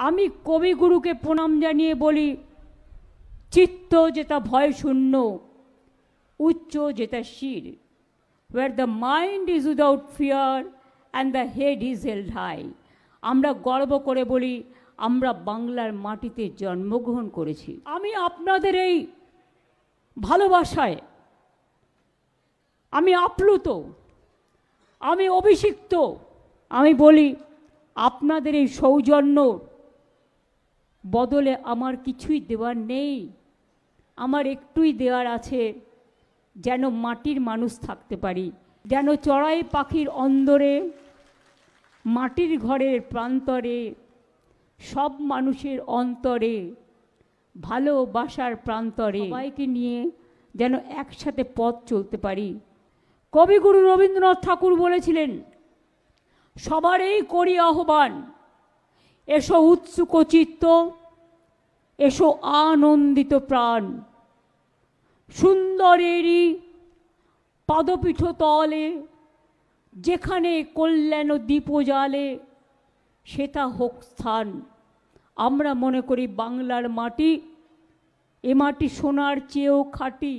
আমি কবিগুরুকে প্রণাম জানিয়ে বলি, চিত্ত যেটা ভয় শূন্য, উচ্চ যেটা শির, where the mind is without fear and the head is held high। আমরা গর্ব করে বলি আমরা বাংলার মাটিতে জন্মগ্রহণ করেছি। আমি আপনাদের এই ভালোবাসায় আমি আপ্লুত, আমি অভিষিক্ত। আমি বলি আপনাদের এই সৌজন্য বদলে আমার কিছুই দেওয়ার নেই, আমার একটুই দেওয়ার আছে, যেন মাটির মানুষ থাকতে পারি, যেন চড়াই পাখির অন্দরে, মাটির ঘরের প্রান্তরে, সব মানুষের অন্তরে, ভালোবাসার প্রান্তরে সবাইকে নিয়ে যেন একসাথে পথ চলতে পারি। কবিগুরু রবীন্দ্রনাথ ঠাকুর বলেছিলেন, সবারই করি আহ্বান, এসো উৎসুক চিত্ত, এসো আনন্দিত প্রাণ, সুন্দরেরই পাদপীঠ তলে, যেখানে কল্যাণ দীপ জ্বালে, সেটা হোক স্থান। আমরা মনে করি বাংলার মাটি, এ মাটি সোনার চেয়েও খাঁটি।